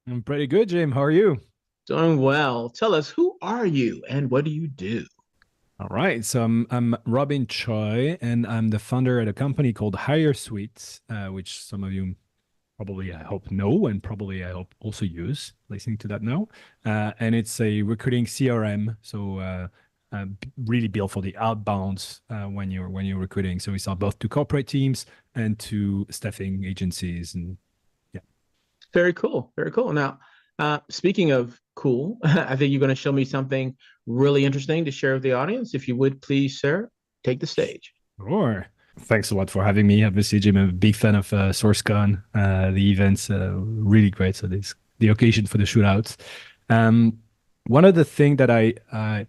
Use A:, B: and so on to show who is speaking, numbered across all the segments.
A: I'm pretty good, Jim. How are you?
B: Doing well. Tell us, who are you and what do you do?
A: All right. So I'm Robin Choi, and I'm the founder at a company called HireSuite, which some of you probably I hope know, and probably I hope also use. Listening to that now, and it's a recruiting CRM. Really built for the outbounds when you're recruiting. So we sell both to corporate teams and to staffing agencies, and yeah.
B: Very cool. Very cool. Now, speaking of cool, I think you're going to show me something really interesting to share with the audience. If you would please, sir, take the stage.
A: Sure. Thanks a lot for having me. Obviously, Jim, I'm a big fan of SourceCon. The event's really great. So this the occasion for the shootouts. Um, One of the things that I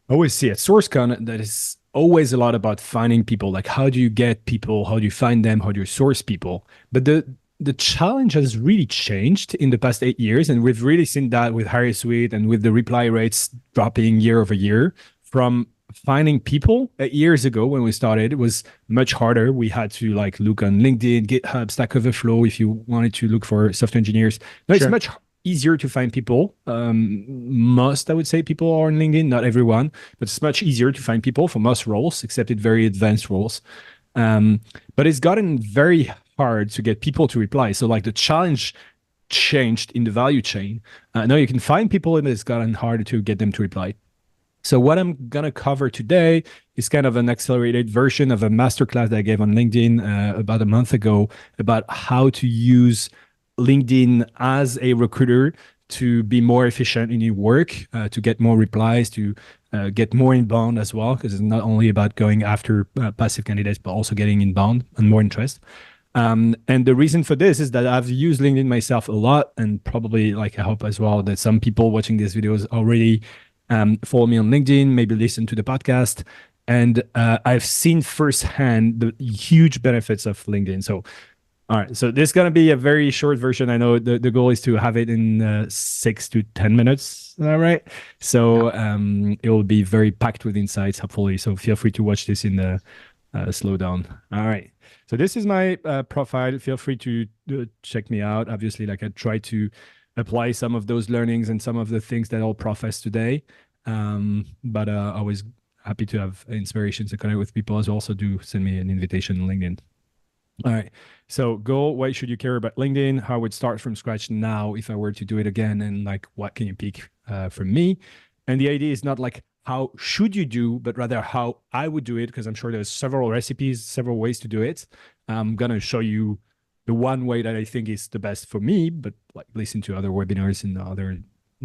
A: always see at SourceCon that is always a lot about finding people. Like, how do you get people? How do you find them? How do you source people? But the challenge has really changed in the past 8 years, and we've really seen that with HireSuite and with the reply rates dropping year over year. From finding people 8 years ago when we started, it was much harder. We had to like look on LinkedIn, GitHub, Stack Overflow if you wanted to look for software engineers. Now it's
B: Sure.
A: much easier to find people. Most, I would say, people are on LinkedIn, not everyone, but it's much easier to find people for most roles, except in very advanced roles. Um, but it's gotten very hard to get people to reply. So like the challenge changed in the value chain. Now you can find people, and it's gotten harder to get them to reply. So what I'm gonna cover today is kind of an accelerated version of a masterclass that I gave on LinkedIn about a month ago about how to use LinkedIn as a recruiter to be more efficient in your work, to get more replies, to get more inbound as well, because it's not only about going after passive candidates, but also getting inbound and more interest. And the reason for this is that I've used LinkedIn myself a lot, and probably like I hope as well that some people watching these videos already follow me on LinkedIn, maybe listen to the podcast, and I've seen firsthand the huge benefits of LinkedIn. So all right, so this is gonna be a very short version. I know the goal is to have it in 6 to 10 minutes. All right,
B: Yeah.
A: so it will be very packed with insights, hopefully. So feel free to watch this in the slow down. All right, so this is my profile. Feel free to check me out. Obviously, like I try to apply some of those learnings and some of the things that I'll profess today. But always happy to have inspirations to connect with people as well. So do send me an invitation on LinkedIn. All right. So goal, why should you care about LinkedIn? How I would start from scratch now if I were to do it again, and like what can you pick from me? And the idea is not like how should you do, but rather how I would do it, because I'm sure there's several recipes, several ways to do it. I'm gonna show you the one way that I think is the best for me, but like listen to other webinars and other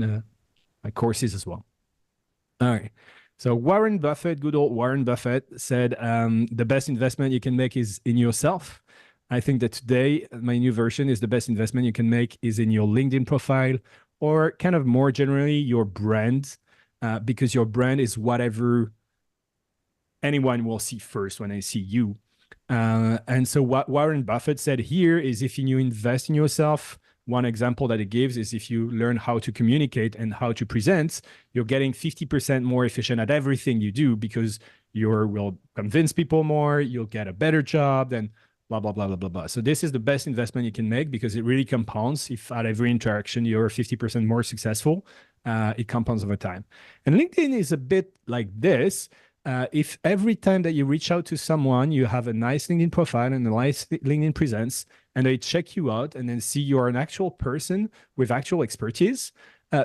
A: uh, like courses as well. All right. So Warren Buffett, good old Warren Buffett, said the best investment you can make is in yourself. I think that today my new version is the best investment you can make is in your LinkedIn profile, or kind of more generally your brand, because your brand is whatever anyone will see first when they see you. And so what Warren Buffett said here is if you invest in yourself, one example that it gives is if you learn how to communicate and how to present, you're getting 50% more efficient at everything you do because you will convince people more, you'll get a better job, then blah, blah, blah, blah, blah, blah. So this is the best investment you can make because it really compounds. If at every interaction you're 50% more successful, it compounds over time. And LinkedIn is a bit like this. If every time that you reach out to someone, you have a nice LinkedIn profile and a nice LinkedIn presence, and they check you out and then see you are an actual person with actual expertise,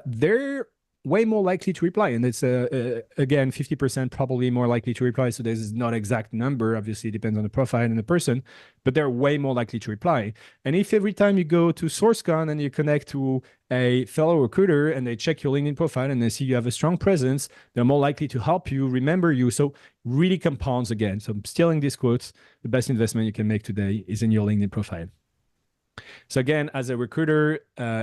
A: they're way more likely to reply. And it's again 50% probably more likely to reply. So this is not exact number. Obviously, it depends on the profile and the person, but they're way more likely to reply. And if every time you go to SourceCon and you connect to a fellow recruiter and they check your LinkedIn profile and they see you have a strong presence, they're more likely to help you, remember you. So really compounds again. So I'm stealing these quotes. The best investment you can make today is in your LinkedIn profile. So again, as a recruiter,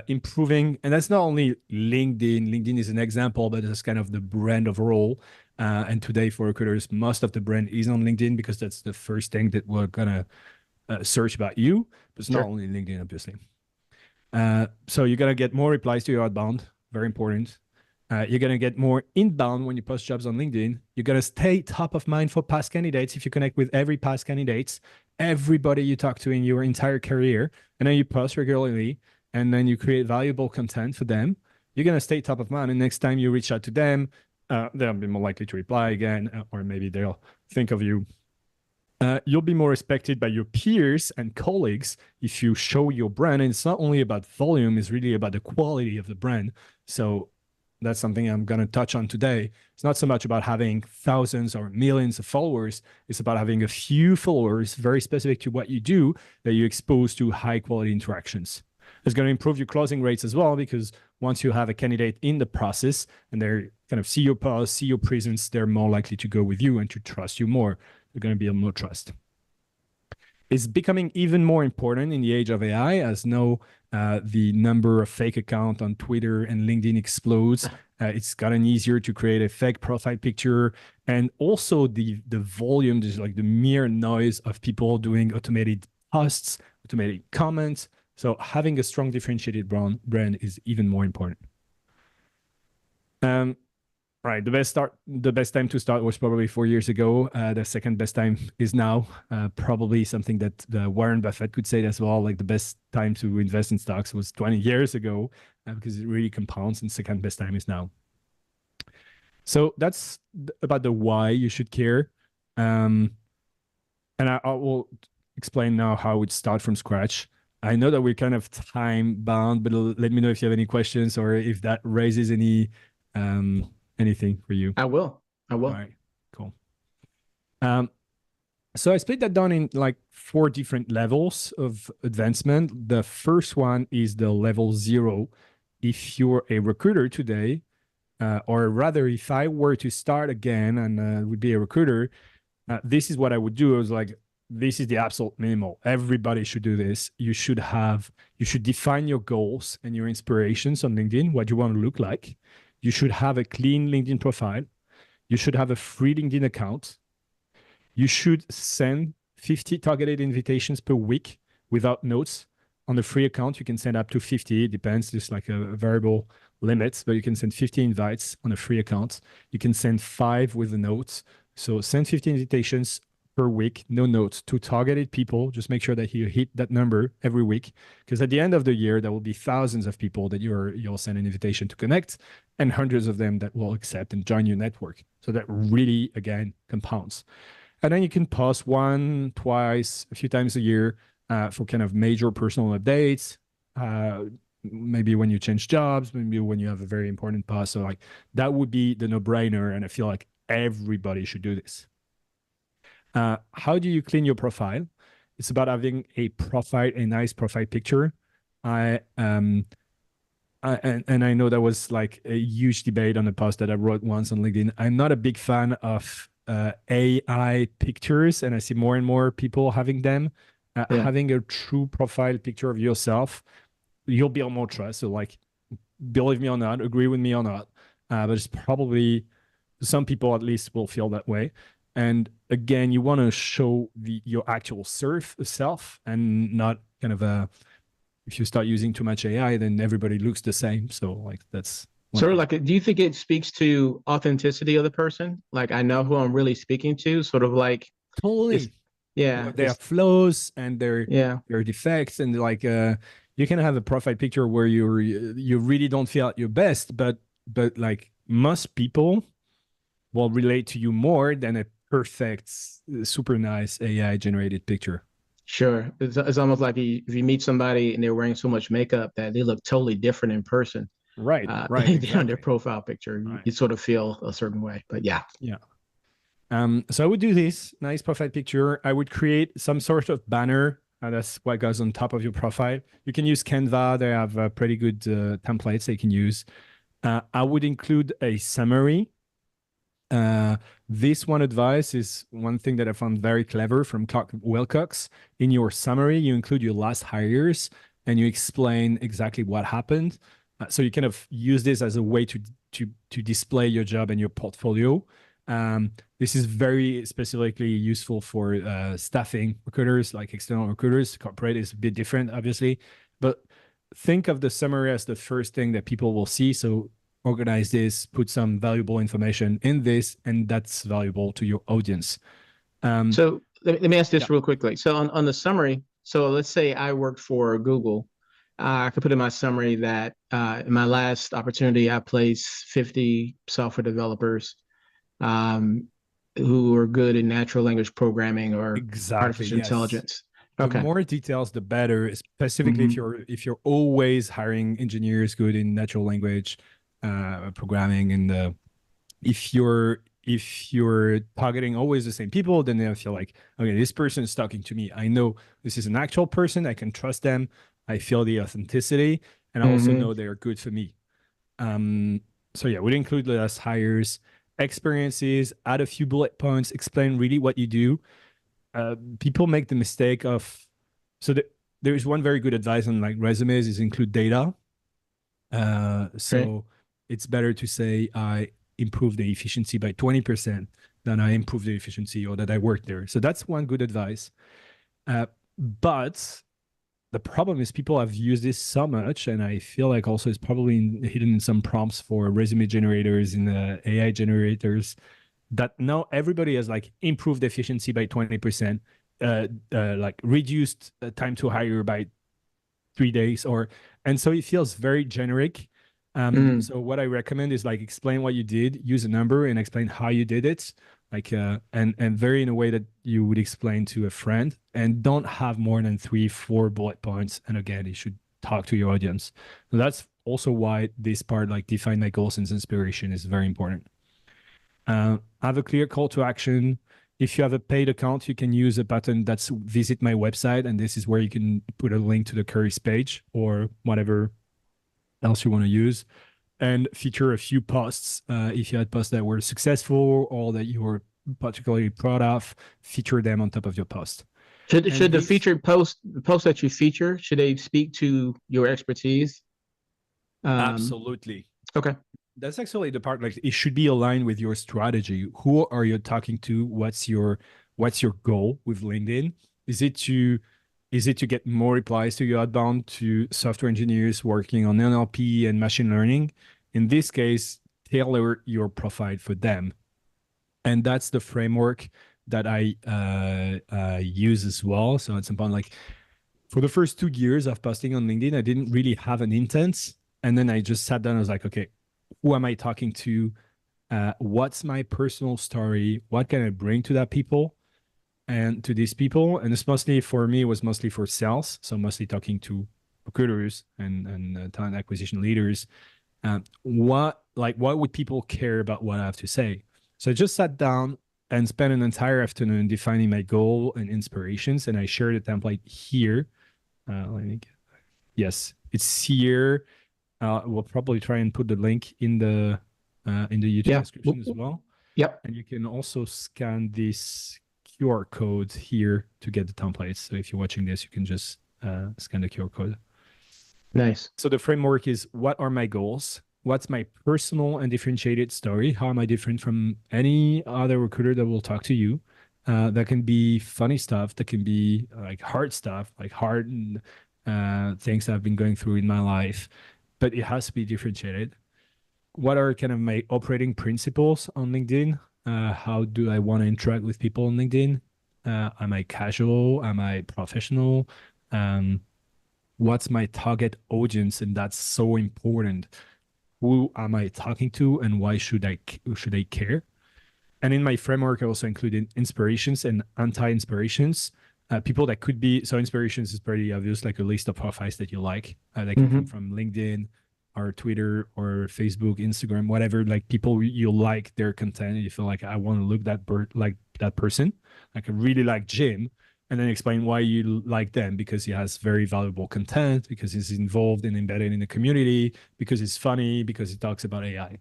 A: improving, and that's not only LinkedIn. LinkedIn is an example, but it's kind of the brand overall. And today for recruiters, most of the brand is on LinkedIn because that's the first thing that we're gonna search about you. But it's not
B: Sure.
A: only LinkedIn, obviously. So you're gonna get more replies to your outbound. Very important. You're going to get more inbound when you post jobs on LinkedIn. You're going to stay top of mind for past candidates if you connect with every past candidates, everybody you talk to in your entire career, and then you post regularly. and then you create valuable content for them, you're going to stay top of mind. And next time you reach out to them, they'll be more likely to reply again, or maybe they'll think of you. You'll be more respected by your peers and colleagues if you show your brand. And it's not only about volume, it's really about the quality of the brand. So that's something I'm going to touch on today. It's not so much about having thousands or millions of followers. It's about having a few followers very specific to what you do that you expose to high quality interactions. It's going to improve your closing rates as well, because once you have a candidate in the process and they're kind of see your post, see your presence, they're more likely to go with you and to trust you more. They're going to build more trust. It's becoming even more important in the age of AI, as now the number of fake accounts on Twitter and LinkedIn explodes. It's gotten easier to create a fake profile picture, and also the volume, just like the mere noise of people doing automated posts, automated comments. So having a strong differentiated brand is even more important. Right, the best time to start was probably 4 years ago. The second best time is now. Probably something that Warren Buffett could say as well. Like the best time to invest in stocks was 20 years ago, because it really compounds. And second best time is now. So that's about the why you should care. And I will explain now how I would start from scratch. I know that we're kind of time bound, but let me know if you have any questions or if that raises any anything for you.
B: I will.
A: All right, cool. So I split that down in like 4 different levels of advancement. The first one is the level 0. If you're a recruiter today, or rather, if I were to start again and would be a recruiter, this is what I would do. I was like, this is the absolute minimal. Everybody should do this. You should define your goals and your inspirations on LinkedIn, what you want to look like. You should have a clean LinkedIn profile. You should have a free LinkedIn account. You should send 50 targeted invitations per week without notes. On the free account, you can send up to 50. It depends, just like a variable limit, but you can send 50 invites on a free account. You can send 5 with the notes. So send 50 invitations per week, no notes, to targeted people. Just make sure that you hit that number every week, because at the end of the year, there will be thousands of people that you'll send an invitation to connect, and hundreds of them that will accept and join your network. So that really, again, compounds. And then you can post 1, 2, a few times a year for kind of major personal updates. Maybe when you change jobs, maybe when you have a very important post. So like that would be the no-brainer, and I feel like everybody should do this. How do you clean your profile? It's about having a nice profile picture. And I know that was like a huge debate on a post that I wrote once on LinkedIn. I'm not a big fan of AI pictures, and I see more and more people having them. Having a true profile picture of yourself, you'll build more trust. So like, believe me or not, agree with me or not, but it's probably, some people at least will feel that way. And again, you want to show your actual self, and not kind of if you start using too much AI, then everybody looks the same. So like that's
B: sort of like, do you think it speaks to authenticity of the person? Like, I know who I'm really speaking to, sort of like.
A: Totally.
B: Yeah.
A: Their flaws and their defects, and like you can have a profile picture where you really don't feel at your best, but like most people will relate to you more than a perfect, super nice AI generated picture.
B: Sure. It's almost like if you meet somebody and they're wearing so much makeup that they look totally different in person.
A: Right.
B: Exactly. On their profile picture, you sort of feel a certain way. But yeah.
A: So I would do this nice profile picture. I would create some sort of banner. That's what goes on top of your profile. You can use Canva. They have pretty good templates that you can use. I would include a summary. This one advice is one thing that I found very clever from Clark Wilcox. In your summary, you include your last hires and you explain exactly what happened. So you kind of use this as a way to display your job and your portfolio. This is very specifically useful for staffing recruiters, like external recruiters. Corporate is a bit different, obviously, but think of the summary as the first thing that people will see. So organize this, put some valuable information in this, and that's valuable to your audience.
B: So let me ask this real quickly. So on the summary, so let's say I worked for Google. I could put in my summary that in my last opportunity, I placed 50 software developers um, who are good in natural language programming or
A: Exactly.
B: artificial
A: Yes.
B: intelligence.
A: The
B: Okay.
A: more details, the better. Specifically,
B: Hmm.
A: if you're always hiring engineers good in natural language programming, and if you're targeting always the same people, then they feel like, okay, this person is talking to me. I know this is an actual person. I can trust them. I feel the authenticity, and I also
B: Hmm.
A: know they are good for me. Um, so yeah, we'd include less hires, experiences, add a few bullet points, explain really what you do. People make the mistake of so there is one very good advice on like resumes is include data.
B: Great.
A: So it's better to say I improved the efficiency by 20% than I improved the efficiency or that I worked there. So that's one good advice. But the problem is people have used this so much, and I feel like also it's probably hidden in some prompts for resume generators in the AI generators that now everybody has like improved efficiency by 20%, like reduced time to hire by 3 days, or and so it feels very generic.
B: Mm.
A: So what I recommend is like explain what you did, use a number, and explain how you did it, like and very in a way that you would explain to a friend, and don't have more than 3, 4 bullet points. And again, you should talk to your audience. So that's also why this part, like define my goals and inspiration, is very important. Have a clear call to action. If you have a paid account, you can use a button that's visit my website, and this is where you can put a link to the Currys page or whatever else you want to use, and feature a few posts. If you had posts that were successful or that you were particularly proud of, feature them on top of your post.
B: Should
A: And
B: the
A: this
B: featured post, the post that you feature, should they speak to your expertise? Um,
A: absolutely.
B: okay.
A: That's actually the part, like it should be aligned with your strategy. Who are you talking to? What's your goal with LinkedIn? Is it to get more replies to your outbound to software engineers working on NLP and machine learning? In this case, tailor your profile for them. And that's the framework that I use as well. So at some point, like for the first 2 years of posting on LinkedIn, I didn't really have an intent. And then I just sat down. I was like, okay, who am I talking to? What's my personal story? What can I bring to that people and to these people? And it's mostly for me, it was mostly for sales. So mostly talking to recruiters and talent acquisition leaders. What would people care about what I have to say? So I just sat down and spent an entire afternoon defining my goal and inspirations. And I shared a template here. Let me get, yes, it's here. We'll probably try and put the link in the YouTube
B: Yeah.
A: description as well.
B: Yep.
A: And you can also scan this QR code here to get the templates. So if you're watching this, you can just scan the QR code.
B: Nice.
A: So the framework is what are my goals? What's my personal and differentiated story? How am I different from any other recruiter that will talk to you? That can be funny stuff. That can be like hard stuff, like hard things I've been going through in my life. But it has to be differentiated. What are kind of my operating principles on LinkedIn? How do I want to interact with people on LinkedIn? Am I casual? Am I professional? Um, what's my target audience? And that's so important. Who am I talking to, and why should I care? And in my framework, I also included inspirations and anti-inspirations. People that could be so inspirations is pretty obvious, like a list of profiles that you like. That can come
B: Hmm.
A: from LinkedIn or Twitter or Facebook, Instagram, whatever. Like people you like their content, and you feel like I want to look like that person. Like I really like Jim, and then explain why you like them because he has very valuable content, because he's involved and embedded in the community, because he's funny, because he talks about AI.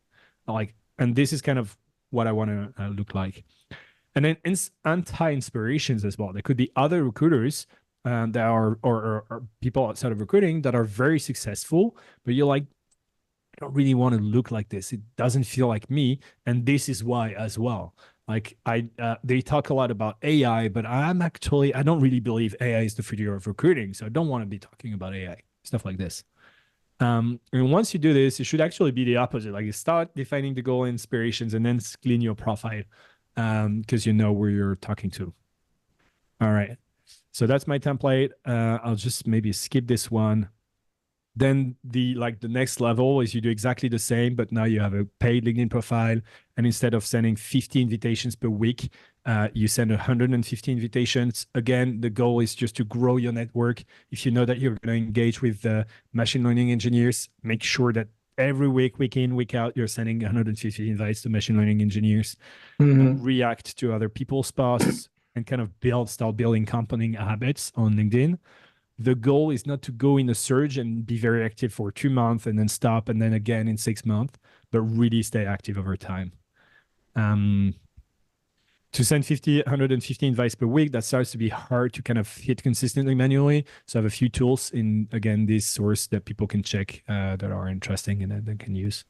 A: Like, and this is kind of what I want to look like. And then anti-inspirations as well. There could be other recruiters that are or people outside of recruiting that are very successful, but you're like, I don't really want to look like this. It doesn't feel like me, and this is why as well. Like they talk a lot about AI, but I don't really believe AI is the future of recruiting, so I don't want to be talking about AI stuff like this. And once you do this, it should actually be the opposite. Like you start defining the goal inspirations and then clean your profile because you know where you're talking to. All right. So that's my template. I'll just maybe skip this one. Then the next level is you do exactly the same, but now you have a paid LinkedIn profile, and instead of sending 50 invitations per week, you send 150 invitations. Again, the goal is just to grow your network. If you know that you're going to engage with machine learning engineers, make sure that every week in, week out, you're sending 150 invites to machine learning engineers. React to other people's posts and kind of start building compounding habits on LinkedIn. The goal is not to go in a surge and be very active for 2 months and then stop and then again in 6 months, but really stay active over time. To send 150 invites per week, that starts to be hard to kind of hit consistently manually. So I have a few tools in, again, this source that people can check that are interesting and that they can use.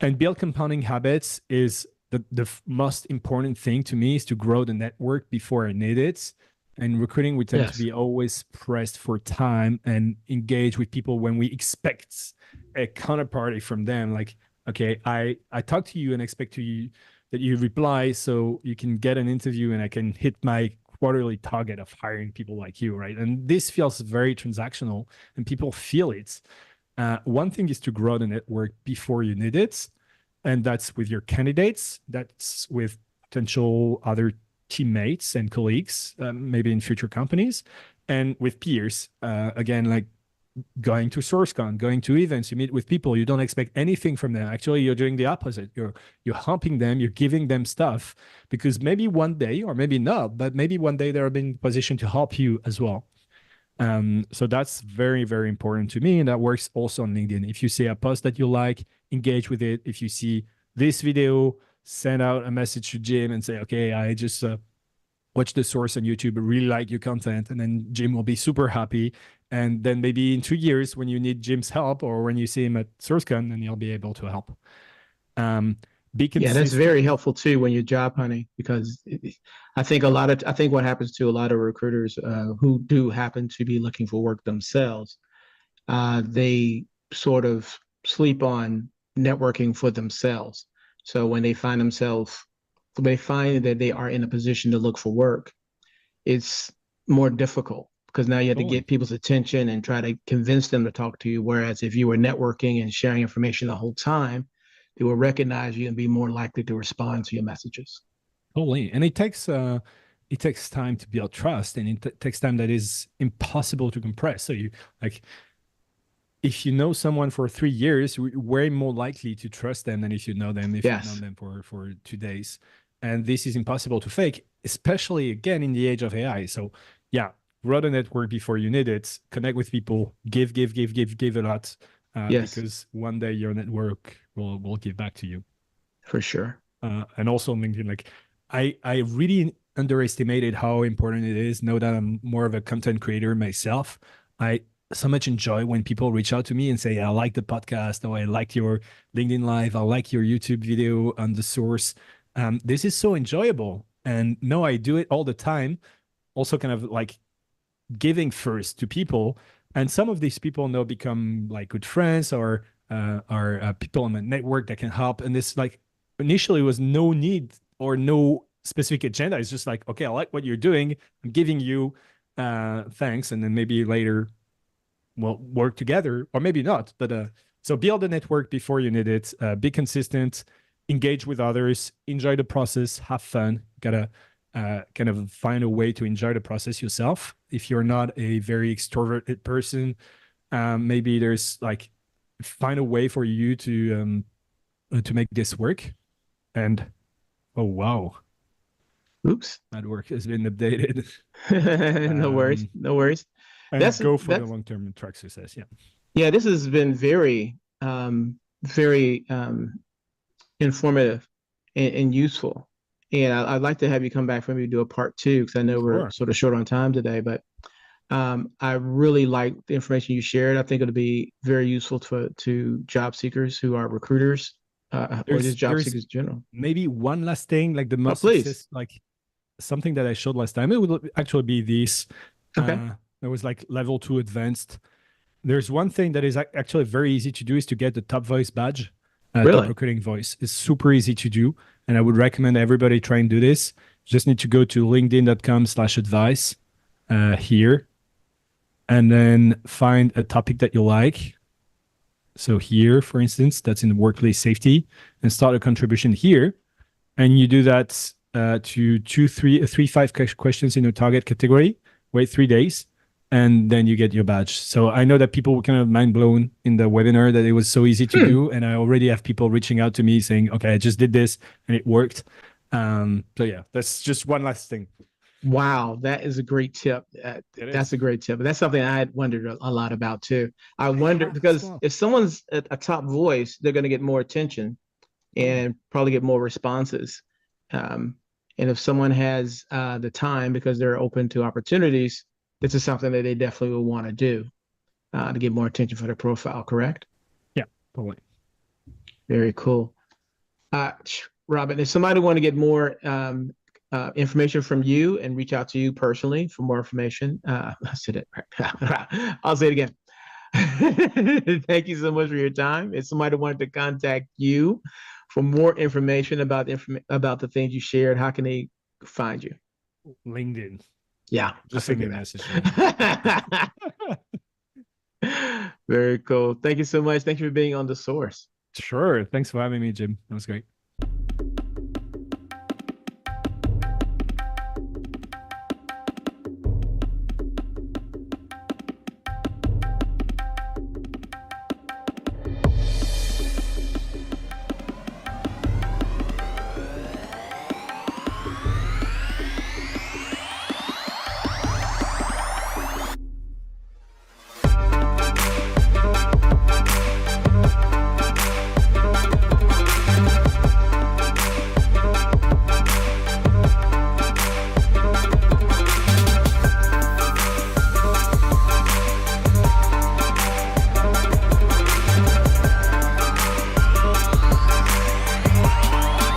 A: And build compounding habits is the most important thing to me, is to grow the network before I need it. And recruiting, we tend to be always pressed for time and engage with people when we expect a counterparty from them. Like, okay, I talk to you and expect that you reply so you can get an interview and I can hit my quarterly target of hiring people like you, right? And this feels very transactional and people feel it. One thing is to grow the network before you need it. And that's with your candidates, that's with potential other teammates and colleagues, maybe in future companies, and with peers. Again, like going to SourceCon, going to events, you meet with people, you don't expect anything from them. Actually, you're doing the opposite. You're helping them, you're giving them stuff, because maybe one day, or maybe not, but maybe one day they're in position to help you as well. So that's very, very important to me. And that works also on LinkedIn. If you see a post that you like, engage with it. If you see this video, send out a message to Jim and say, okay, I just watched the source on YouTube, I really like your content. And then Jim will be super happy. And then maybe in 2 years, when you need Jim's help or when you see him at SourceCon, then he'll be able to help. Be consistent.
B: Yeah, that's very helpful too when you're job hunting, because I think what happens to a lot of recruiters who do happen to be looking for work themselves, they sort of sleep on networking for themselves. So when they find that they are in a position to look for work, it's more difficult because now you have to get people's attention and try to convince them to talk to you. Whereas if you were networking and sharing information the whole time, they will recognize you and be more likely to respond to your messages.
A: Totally. And it takes time to build trust, and it takes time that is impossible to compress. So you like, if you know someone for 3 years, you're way more likely to trust them than if you know them you've known them for 2 days. And this is impossible to fake, especially again in the age of AI. So yeah, grow the network before you need it. Connect with people. Give a lot. Because one day your network will give back to you.
B: For sure.
A: And also LinkedIn, like I really underestimated how important it is. Now that I'm more of a content creator myself, I so much enjoy when people reach out to me and say, I like the podcast, or I like your LinkedIn Live, I like your YouTube video on the source. This is so enjoyable. And no, I do it all the time. Also kind of like giving first to people. And some of these people now become like good friends or people on the network that can help. And this like initially was no need or no specific agenda. It's just like, okay, I like what you're doing. I'm giving you thanks. And then maybe later we'll work together, or maybe not. But so build a network before you need it. Be consistent, engage with others, enjoy the process, have fun. Gotta kind of find a way to enjoy the process yourself. If you're not a very extroverted person, maybe there's like, find a way for you to make this work. And oh wow,
B: oops,
A: that work has been updated.
B: No worries.
A: And go for the long-term track success.
B: Yeah, this has been very informative and useful. And I'd like to have you come back for me to do a part 2, because I know we're sort of short on time today. But I really like the information you shared. I think it'll be very useful to job seekers who are recruiters, or just job seekers in general.
A: Maybe one last thing, like the most success, like something that I showed last time. It would actually be this.
B: Okay.
A: It was like level 2 advanced. There's one thing that is actually very easy to do, is to get the top voice badge.
B: Really?
A: Top recruiting voice is super easy to do, and I would recommend everybody try and do this. You just need to go to linkedin.com/advice here, and then find a topic that you like. So here, for instance, that's in workplace safety, and start a contribution here. And you do that to three, five questions in your target category. Wait 3 days, and then you get your badge. So I know that people were kind of mind blown in the webinar that it was so easy to do, and I already have people reaching out to me saying, "Okay, I just did this and it worked." So yeah, that's just one last thing.
B: Wow, that is a great tip. That's a great tip. That's something I had wondered a lot about too. I wonder because if someone's a top voice, they're going to get more attention and probably get more responses. And if someone has the time because they're open to opportunities, this is something that they definitely will want to do to get more attention for their profile, correct?
A: Yeah, totally.
B: Very cool. Robin, if somebody want to get more information from you and reach out to you personally for more information, I said it. I'll say it again. Thank you so much for your time. If somebody wanted to contact you for more information about the things you shared, how can they find you?
A: LinkedIn.
B: Yeah,
A: just send me a message.
B: Very cool. Thank you so much. Thank you for being on The Source.
A: Sure. Thanks for having me, Jim. That was great.